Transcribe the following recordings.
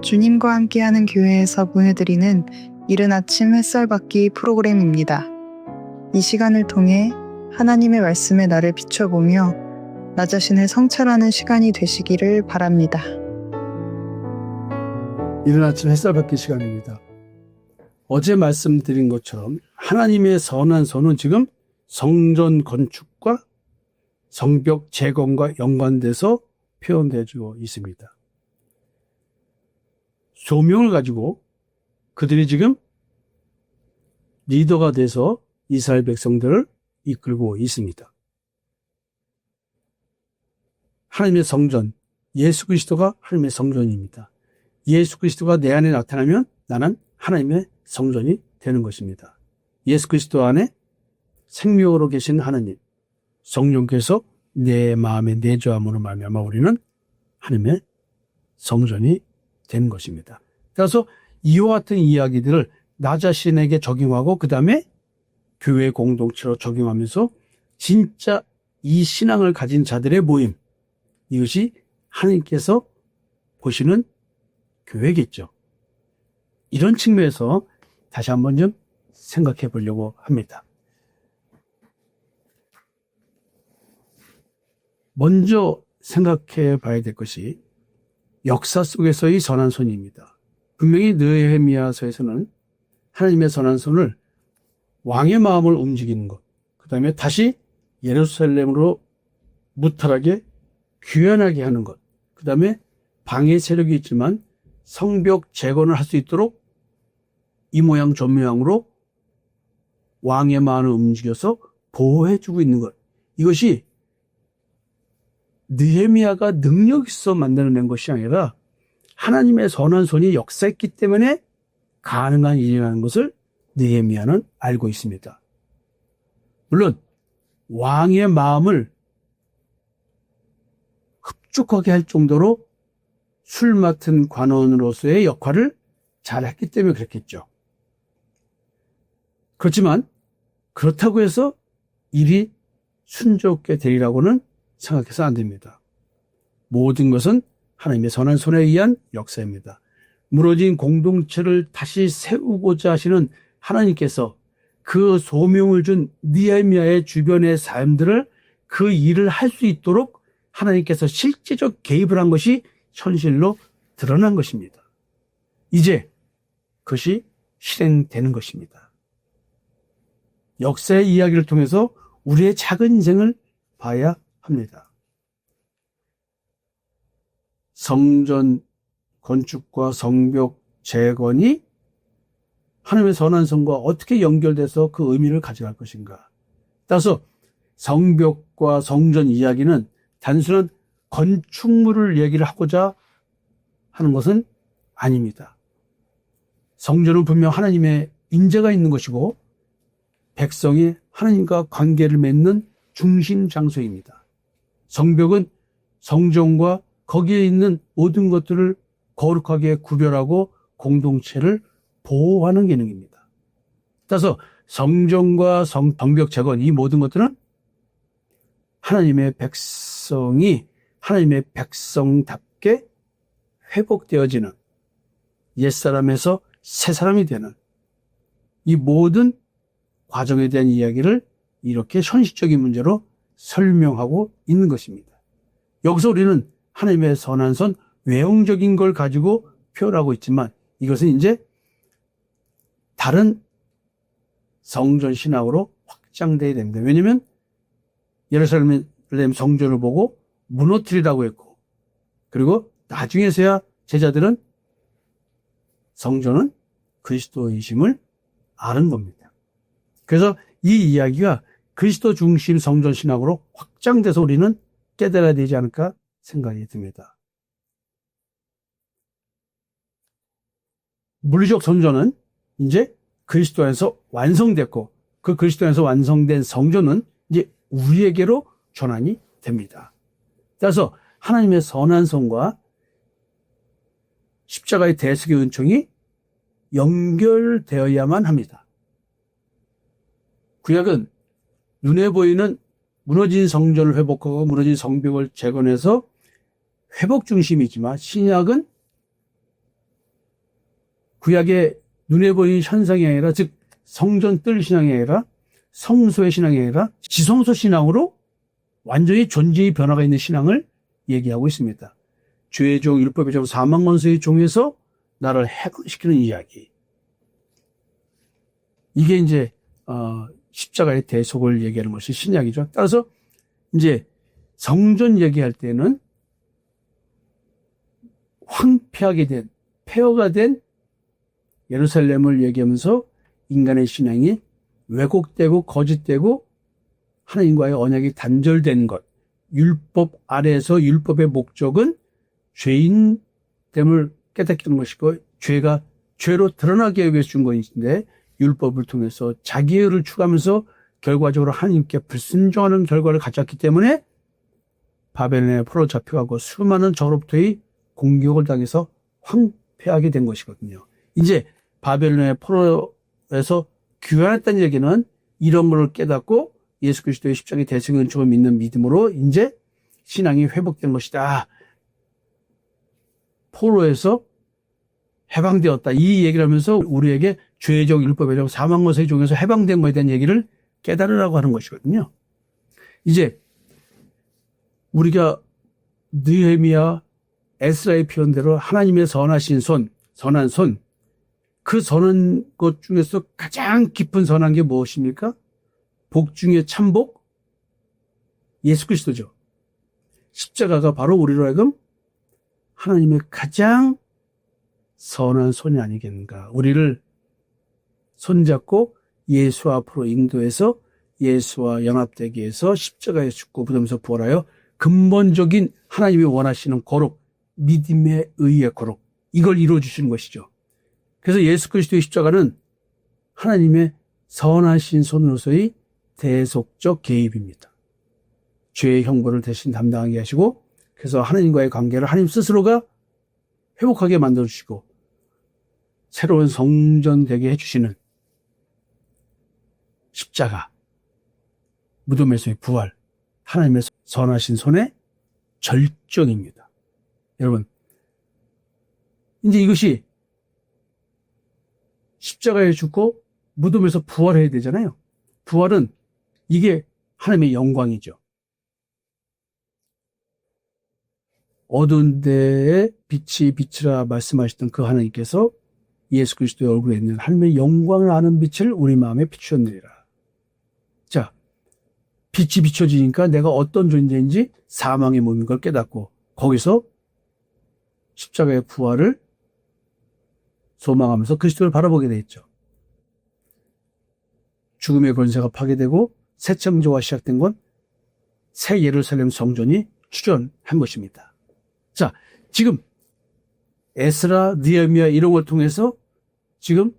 주님과 함께하는 교회에서 보내드리는 이른 아침 햇살받기 프로그램입니다. 이 시간을 통해 하나님의 말씀에 나를 비춰보며 나 자신을 성찰하는 시간이 되시기를 바랍니다. 이른 아침 햇살받기 시간입니다. 어제 말씀드린 것처럼 하나님의 선한 손은 지금 성전 건축과 성벽 재건과 연관돼서 표현되어지고 있습니다. 소명을 가지고 그들이 지금 리더가 돼서 이스라엘 백성들을 이끌고 있습니다. 하나님의 성전, 예수 그리스도가 하나님의 성전입니다. 예수 그리스도가 내 안에 나타나면 나는 하나님의 성전이 되는 것입니다. 예수 그리스도 안에 생명으로 계신 하나님, 성령께서 내 마음에 내주함으로 말미암아 우리는 하나님의 성전이 되는 것입니다. 따라서 이와 같은 이야기들을 나 자신에게 적용하고 그 다음에 교회 공동체로 적용하면서 진짜 이 신앙을 가진 자들의 모임, 이것이 하나님께서 보시는 교회겠죠. 이런 측면에서 다시 한번 좀 생각해 보려고 합니다. 먼저 생각해 봐야 될 것이 역사 속에서의 선한 손입니다. 분명히 느헤미야서에서는 하나님의 선한 손을 왕의 마음을 움직이는 것, 그 다음에 다시 예루살렘으로 무탈하게 귀환하게 하는 것, 그 다음에 방해 세력이 있지만 성벽 재건을 할 수 있도록 이 모양 저 모양으로 왕의 마음을 움직여서 보호해주고 있는 것, 이것이 느헤미야가 능력 있어 만들어낸 것이 아니라 하나님의 선한 손이 역사했기 때문에 가능한 일이라는 것을 느헤미야는 알고 있습니다. 물론 왕의 마음을 흡족하게 할 정도로 술 맡은 관원으로서의 역할을 잘했기 때문에 그랬겠죠. 그렇지만 그렇다고 해서 일이 순조롭게 되리라고는 생각해서 안 됩니다. 모든 것은 하나님의 선한 손에 의한 역사입니다. 무너진 공동체를 다시 세우고자 하시는 하나님께서 그 소명을 준 느헤미야의 주변의 사람들을 그 일을 할 수 있도록 하나님께서 실제적 개입을 한 것이 현실로 드러난 것입니다. 이제 그것이 실행되는 것입니다. 역사의 이야기를 통해서 우리의 작은 인생을 봐야 합니다. 성전 건축과 성벽 재건이 하나님의 선한 손과 어떻게 연결돼서 그 의미를 가져갈 것인가. 따라서 성벽과 성전 이야기는 단순한 건축물을 얘기를 하고자 하는 것은 아닙니다. 성전은 분명 하나님의 인재가 있는 것이고 백성이 하나님과 관계를 맺는 중심 장소입니다. 성벽은 성전과 거기에 있는 모든 것들을 거룩하게 구별하고 공동체를 보호하는 기능입니다. 따라서 성전과 성벽 재건, 이 모든 것들은 하나님의 백성이 하나님의 백성답게 회복되어지는, 옛사람에서 새사람이 되는 이 모든 과정에 대한 이야기를 이렇게 현실적인 문제로 설명하고 있는 것입니다. 여기서 우리는 하나님의 선한 손, 외형적인 걸 가지고 표현하고 있지만 이것은 이제 다른 성전 신학으로 확장되어야 됩니다. 왜냐하면 예루살렘 성전을 보고 무너뜨리라고 했고, 그리고 나중에서야 제자들은 성전은 그리스도이심을 아는 겁니다. 그래서 이 이야기가 그리스도 중심 성전 신학으로 확장돼서 우리는 깨달아야 되지 않을까 생각이 듭니다. 물리적 성전은 이제 그리스도 안에서 완성됐고, 그 그리스도 안에서 완성된 성전은 이제 우리에게로 전환이 됩니다. 따라서 하나님의 선한 손과 십자가의 대속의 은총이 연결되어야만 합니다. 구약은 눈에 보이는 무너진 성전을 회복하고 무너진 성벽을 재건해서 회복 중심이지만, 신약은 구약의 눈에 보이는 현상이 아니라, 즉 성전 뜰 신앙이 아니라 성소의 신앙이 아니라 지성소 신앙으로 완전히 존재의 변화가 있는 신앙을 얘기하고 있습니다. 죄의 종, 율법의 종, 사망 권세의 종에서 나를 해방시키는 이야기. 이게 이제 십자가의 대속을 얘기하는 것이 신약이죠. 따라서 이제 성전 얘기할 때는 황폐하게 된, 폐허가 된 예루살렘을 얘기하면서 인간의 신앙이 왜곡되고 거짓되고 하나님과의 언약이 단절된 것, 율법 아래에서 율법의 목적은 죄인됨을 깨닫게 하는 것이고, 죄가 죄로 드러나게 위해서 준 것인데, 율법을 통해서 자기의 의를 추구하면서 결과적으로 하나님께 불순종하는 결과를 가졌기 때문에 바벨론에 포로 잡혀가고 수많은 저로부터의 공격을 당해서 황폐하게 된 것이거든요. 이제 바벨론의 포로에서 귀환했다는 얘기는 이런 것을 깨닫고 예수 그리스도의 십자가의 대승의 은총을 믿는 믿음으로 이제 신앙이 회복된 것이다. 포로에서 해방되었다. 이 얘기를 하면서 우리에게 죄의 종, 율법의 종, 사망 권세의 종에서 해방된 것에 대한 얘기를 깨달으라고 하는 것이거든요. 이제 우리가 느헤미야, 에스라의 표현대로 하나님의 선하신 손, 선한 손, 그 선한 것 중에서 가장 깊은 선한 게 무엇입니까? 복 중에 참복? 예수 그리스도죠. 십자가가 바로 우리로 하여금 하나님의 가장 선한 손이 아니겠는가. 우리를 손잡고 예수 앞으로 인도해서 예수와 연합되게 해서 십자가에 죽고 무덤에서 부활하여 근본적인 하나님이 원하시는 거룩, 믿음의 의의 거룩, 이걸 이루어주시는 것이죠. 그래서 예수 그리스도의 십자가는 하나님의 선하신 손으로서의 대속적 개입입니다. 죄의 형벌을 대신 담당하게 하시고, 그래서 하나님과의 관계를 하나님 스스로가 회복하게 만들어주시고 새로운 성전 되게 해주시는 십자가, 무덤에서의 부활, 하나님의 선하신 손의 절정입니다. 여러분, 이제 이것이 십자가에 죽고 무덤에서 부활해야 되잖아요. 부활은 이게 하나님의 영광이죠. 어두운 데에 빛이 비치라 말씀하셨던 그 하나님께서 예수 그리스도의 얼굴에 있는 하나님의 영광을 아는 빛을 우리 마음에 비추었느니라. 자, 빛이 비춰지니까 내가 어떤 존재인지 사망의 몸인 걸 깨닫고 거기서 십자가의 부활을 소망하면서 그리스도를 바라보게 되었죠. 죽음의 권세가 파괴되고 새 창조가 시작된 건 새 예루살렘 성전이 출현한 것입니다. 자, 지금 에스라, 느헤미야 이런 걸 통해서 지금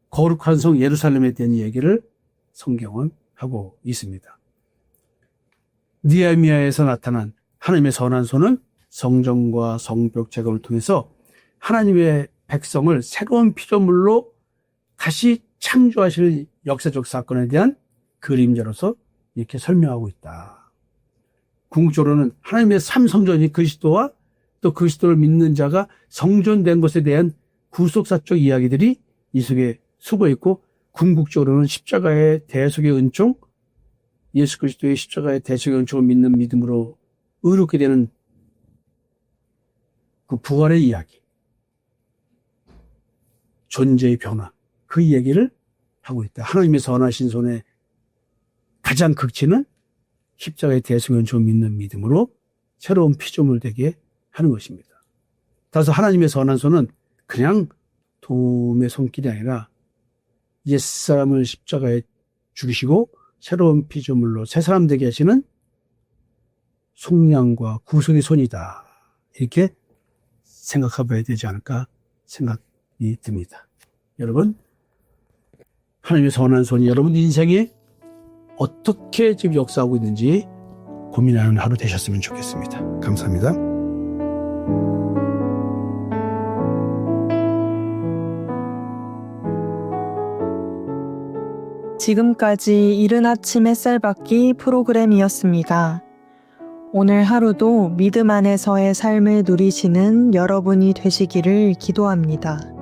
거룩한 성 예루살렘에 대한 얘기를 성경은 하고 있습니다. 느헤미야에서 나타난 하나님의 선한 손은 성전과 성벽 재건을 통해서 하나님의 백성을 새로운 피조물로 다시 창조하실 역사적 사건에 대한 그림자로서 이렇게 설명하고 있다. 궁극적으로는 하나님의 삼성전이 그리스도와 또 그리스도를 믿는 자가 성전된 것에 대한 구속사적 이야기들이 이 속에 숨어 있고, 궁극적으로는 십자가의 대속의 은총, 예수 그리스도의 십자가의 대속의 은총을 믿는 믿음으로 의롭게 되는 그 부활의 이야기, 존재의 변화, 그 이야기를 하고 있다. 하나님의 선하신 손의 가장 극치는 십자가의 대속의 은총을 믿는 믿음으로 새로운 피조물 되게 하는 것입니다. 따라서 하나님의 선한 손은 그냥 도움의 손길이 아니라 옛사람을 십자가에 죽이시고 새로운 피조물로 새 사람 되게 하시는 속량과 구속의 손이다. 이렇게 생각해 봐야 되지 않을까 생각이 듭니다. 여러분, 하나님의 선한 손이 여러분 인생에 어떻게 지금 역사하고 있는지 고민하는 하루 되셨으면 좋겠습니다. 감사합니다. 지금까지 이른 아침 햇살 받기 프로그램이었습니다. 오늘 하루도 믿음 안에서의 삶을 누리시는 여러분이 되시기를 기도합니다.